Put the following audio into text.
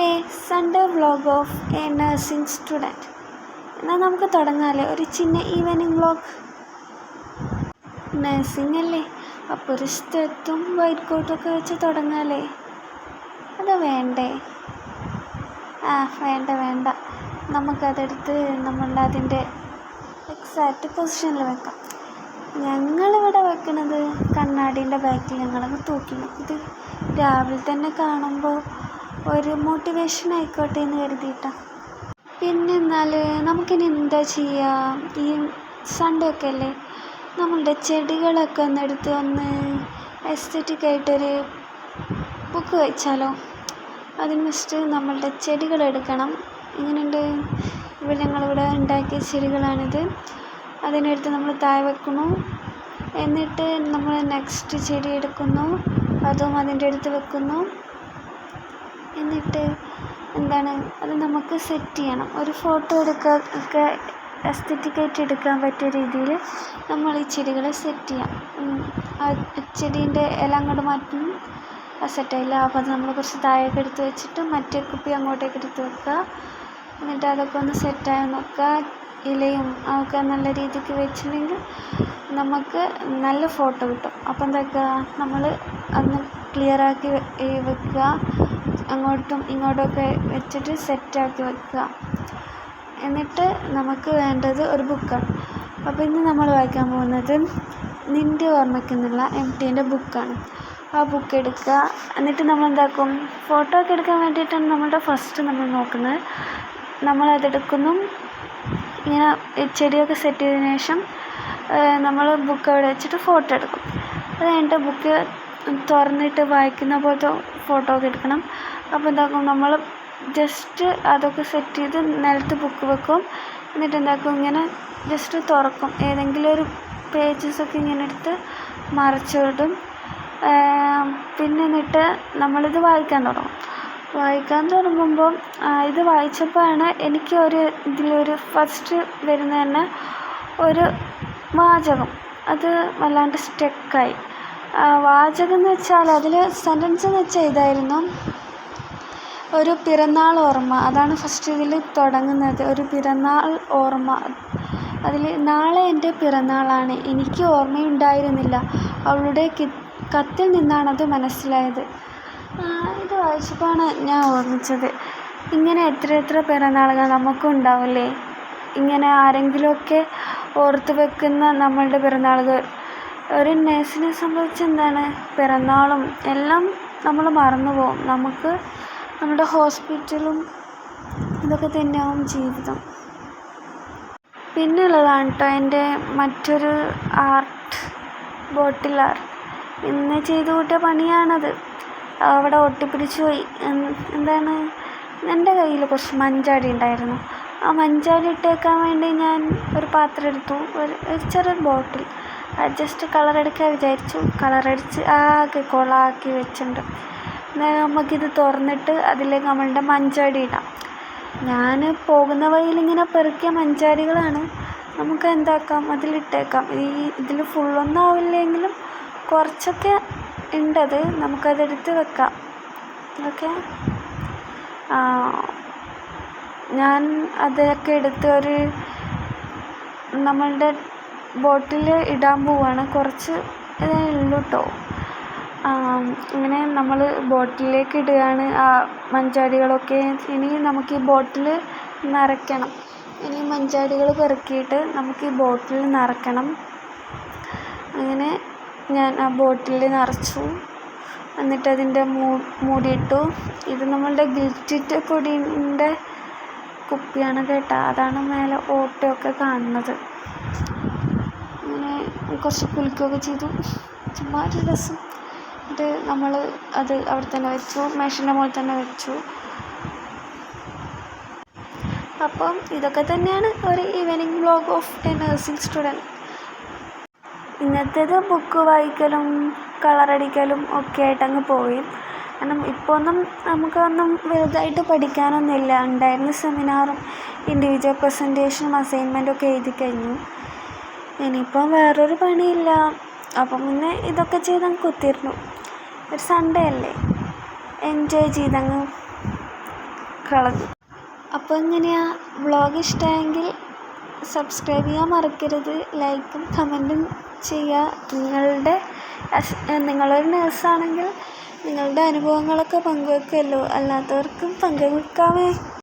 A Sunday vlog of a nursing student. എന്നാൽ നമുക്ക് തുടങ്ങാമല്ലേ ഒരു ചിന്ന ഈവനിങ് വ്ളോഗ്. നഴ്സിംഗ് അല്ലേ, അപ്പോൾ ഒരു സ്റ്റെത്തും വൈറ്റ് കോട്ടൊക്കെ വെച്ച് തുടങ്ങാമല്ലേ? അത് വേണ്ടേ? വേണ്ട, നമുക്കതെടുത്ത് അതിൻ്റെ എക്സാക്റ്റ് പൊസിഷനിൽ വെക്കാം. ഞങ്ങളിവിടെ വെക്കുന്നത് കണ്ണാടീൻ്റെ ബാക്കിൽ ഞങ്ങളങ്ങ് തൂക്കി. ഇത് രാവിലെ തന്നെ കാണുമ്പോൾ ഒരു മോട്ടിവേഷൻ ആയിക്കോട്ടെ എന്ന് കരുതിയിട്ടാണ്. പിന്നെ എന്നാൽ നമുക്കിനി എന്താ ചെയ്യുക? ഈ സൺഡേ ഒക്കെ അല്ലേ, നമ്മളുടെ ചെടികളൊക്കെ ഒന്ന് എസ്തറ്റിക്കായിട്ടൊരു ബുക്ക് വെച്ചാലോ? അതിന് ഫസ്റ്റ് നമ്മളുടെ ചെടികൾ എടുക്കണം. എങ്ങനെയുണ്ട്? ഇവിടെ ഞങ്ങളിവിടെ ഉണ്ടാക്കിയ ചെടികളാണിത്. അതിനെടുത്ത് നമ്മൾ താഴെ വെക്കുന്നു. എന്നിട്ട് നമ്മൾ നെക്സ്റ്റ് ചെടി എടുക്കുന്നു, അതും അതിൻ്റെ അടുത്ത് വെക്കുന്നു. എന്നിട്ട് അത് നമുക്ക് സെറ്റ് ചെയ്യണം. ഒരു ഫോട്ടോ ഒക്കെ എസ്തറ്റിക്കായിട്ട് എടുക്കാൻ പറ്റിയ രീതിയിൽ നമ്മൾ ഈ ചെടികളെ സെറ്റ് ചെയ്യാം. ആ ചെടീൻ്റെ ഇല അങ്ങോട്ട് മാറ്റും, സെറ്റായില്ല. അപ്പോൾ അത് നമ്മൾ കുറച്ച് താഴേക്ക് എടുത്ത് വെച്ചിട്ട് മറ്റേ കുപ്പി അങ്ങോട്ടേക്ക് എടുത്ത് വെക്കുക. എന്നിട്ട് അതൊക്കെ ഒന്ന് സെറ്റായി നോക്കുക. ഇലയും അതൊക്കെ നല്ല രീതിക്ക് വെച്ചിട്ടുണ്ടെങ്കിൽ നമുക്ക് നല്ല ഫോട്ടോ കിട്ടും. അപ്പോൾ എന്താക്കുക, നമ്മൾ അന്ന് ക്ലിയറാക്കി വെക്കുക. അങ്ങോട്ടും ഇങ്ങോട്ടുമൊക്കെ വെച്ചിട്ട് സെറ്റാക്കി വെക്കുക. എന്നിട്ട് നമുക്ക് വേണ്ടത് ഒരു ബുക്കാണ്. അപ്പോൾ ഇന്ന് നമ്മൾ വായിക്കാൻ പോകുന്നത് നിൻ്റെ ഓർമ്മയ്ക്കെന്നുള്ള MTൻ്റെ ബുക്കാണ്. ആ ബുക്ക് എടുക്കുക. എന്നിട്ട് നമ്മളെന്താക്കും, ഫോട്ടോ ഒക്കെ എടുക്കാൻ വേണ്ടിയിട്ടാണ് നമ്മൾ നോക്കുന്നത്. നമ്മളതെടുക്കുന്നു. ഇങ്ങനെ ചെടിയൊക്കെ സെറ്റ് ചെയ്തതിന് ശേഷം നമ്മൾ ബുക്ക് അവിടെ വെച്ചിട്ട് ഫോട്ടോ എടുക്കും. അത് കഴിഞ്ഞിട്ട് ബുക്ക് തുറന്നിട്ട് വായിക്കുന്ന പോലത്തെ ഫോട്ടോ ഒക്കെ എടുക്കണം. അപ്പോൾ എന്താക്കും, നമ്മൾ ജസ്റ്റ് അതൊക്കെ സെറ്റ് ചെയ്ത് നിലത്ത് ബുക്ക് വെക്കും. എന്നിട്ട് ഇങ്ങനെ ജസ്റ്റ് തുറക്കും. ഏതെങ്കിലും ഒരു പേജസൊക്കെ ഇങ്ങനെ എടുത്ത് മറച്ചിടും. പിന്നെ എന്നിട്ട് നമ്മളിത് വായിക്കാൻ തുടങ്ങുമ്പോൾ ഇത് വായിച്ചപ്പോഴാണ് എനിക്ക് ഇതിലൊരു ഫസ്റ്റ് വരുന്ന തന്നെ ഒരു വാചകം, അത് വല്ലാണ്ട് സ്റ്റക്കായി. വാചകം എന്ന് വെച്ചാൽ അതിൽ സെൻറ്റൻസ് എന്ന് വെച്ചാൽ ഇതായിരുന്നു: ഒരു പിറന്നാൾ ഓർമ്മ. അതാണ് ഫസ്റ്റ് ഇതിൽ തുടങ്ങുന്നത്. ഒരു പിറന്നാൾ ഓർമ്മ. അതിൽ നാളെ എൻ്റെ പിറന്നാളാണ്, എനിക്ക് ഓർമ്മയുണ്ടായിരുന്നില്ല, അവളുടെ കത്തിൽ നിന്നാണത് മനസ്സിലായത്. ഇത് വായിച്ചപ്പോഴാണ് ഞാൻ ഓർമ്മിച്ചത്, ഇങ്ങനെ എത്ര പിറന്നാളുകൾ നമുക്കും ഉണ്ടാവില്ലേ? ഇങ്ങനെ ആരെങ്കിലുമൊക്കെ ഓർത്ത് വെക്കുന്ന നമ്മളുടെ പിറന്നാളുകൾ. ഒരു നഴ്സിനെ സംബന്ധിച്ച് പിറന്നാളും എല്ലാം നമ്മൾ മറന്നു പോകും. നമുക്ക് നമ്മുടെ ഹോസ്പിറ്റലും ഇതൊക്കെ തന്നെയാവും ജീവിതം. പിന്നെയുള്ളതാണ് കേട്ടോ എൻ്റെ മറ്റൊരു ആർട്ട്, ബോട്ടിൽ ആർട്ട്. ഇന്ന് ചെയ്തു കൂട്ടിയ പണിയാണത്. അവിടെ ഒട്ടിപ്പിടിച്ചു പോയി. എൻ്റെ കയ്യിൽ കുറച്ച് മഞ്ചാടി ഉണ്ടായിരുന്നു. ആ മഞ്ചാടി ഇട്ടേക്കാൻ വേണ്ടി ഞാൻ ഒരു പാത്രം എടുത്തു, ഒരു ചെറിയ ബോട്ടിൽ. ജസ്റ്റ് കളറെടുക്കാൻ വിചാരിച്ചു. കളറടിച്ച് ആകെ കൊളാക്കി വെച്ചിട്ടുണ്ട്. എന്നാൽ നമുക്കിത് തുറന്നിട്ട് അതിലേക്ക് നമ്മളുടെ മഞ്ചാടി ഇടാം. ഞാൻ പോകുന്ന വഴിയിലിങ്ങനെ പെറുക്കിയ മഞ്ചാടികളാണ്. നമുക്ക് എന്താക്കാം, അതിലിട്ടേക്കാം. ഇതിൽ ഫുള്ളൊന്നും ആവില്ലെങ്കിലും കുറച്ചൊക്കെ ഉണ്ടത്. നമുക്കതെടുത്ത് വെക്കാം. ഓക്കെ, ഞാൻ അതൊക്കെ എടുത്ത് നമ്മളുടെ ബോട്ടിൽ ഇടാൻ പോവുകയാണ്. കുറച്ച് ഇതേ ഉള്ളൂ കേട്ടോ. ഇങ്ങനെ നമ്മൾ ബോട്ടിലേക്ക് ഇടുകയാണ് ആ മഞ്ചാടികളൊക്കെ. ഇനി നമുക്ക് ഈ ബോട്ടിൽ നിറയ്ക്കണം. ഇനി മഞ്ചാടികൾ പെറുക്കിയിട്ട് നമുക്ക് ഈ ബോട്ടിൽ നിറയ്ക്കണം. അങ്ങനെ ഞാൻ ആ ബോട്ടിൽ നിറച്ചു. എന്നിട്ട് അതിൻ്റെ മൂടിയിട്ടു. ഇത് നമ്മളുടെ ഗിൽറ്റിറ്റ് പൊടിൻ്റെ കുപ്പിയാണ് കേട്ടോ. അതാണ് മേലെ ഓട്ടയൊക്കെ കാണുന്നത്. അങ്ങനെ കുറച്ച് കുലുക്കുകയൊക്കെ ചെയ്തു. ചുമ്മാ ഒരു രസം. എന്നിട്ട് നമ്മൾ അത് അവിടെ തന്നെ വെച്ചു, മേശൻ്റെ മുകളിൽ തന്നെ വെച്ചു. അപ്പം ഇതൊക്കെ തന്നെയാണ് ഒരു evening vlog of a nursing student. ഇന്നത്തേത് ബുക്ക് വായിക്കലും കളറടിക്കലും ഒക്കെ ആയിട്ടങ്ങ് പോയി. കാരണം ഇപ്പോൾ നമുക്കൊന്നും വലുതായിട്ട് പഠിക്കാനൊന്നുമില്ല. ഉണ്ടായിരുന്ന സെമിനാറും ഇൻഡിവിജ്വൽ പ്രസൻറ്റേഷനും അസൈൻമെൻറ്റും ഒക്കെ എഴുതി കഴിഞ്ഞു. ഇനിയിപ്പം വേറൊരു പണിയില്ല. അപ്പം പിന്നെ ഇതൊക്കെ ചെയ്തങ്ങ് കുത്തിയിരുന്നു. ഒരു സൺഡേ അല്ലേ, എൻജോയ് ചെയ്തങ്ങ് കളഞ്ഞു. അപ്പോൾ എങ്ങനെയാ വ്ളോഗ് ഇഷ്ടമായെങ്കിൽ സബ്സ്ക്രൈബ് ചെയ്യാൻ മറക്കരുത്. ലൈക്കും കമൻറ്റും ചെയ്യുക. നിങ്ങളൊരു നേഴ്സാണെങ്കിൽ നിങ്ങളുടെ അനുഭവങ്ങളൊക്കെ പങ്കുവെക്കുമല്ലോ, അല്ലാത്തവർക്കും പങ്കുവെക്കാമേ.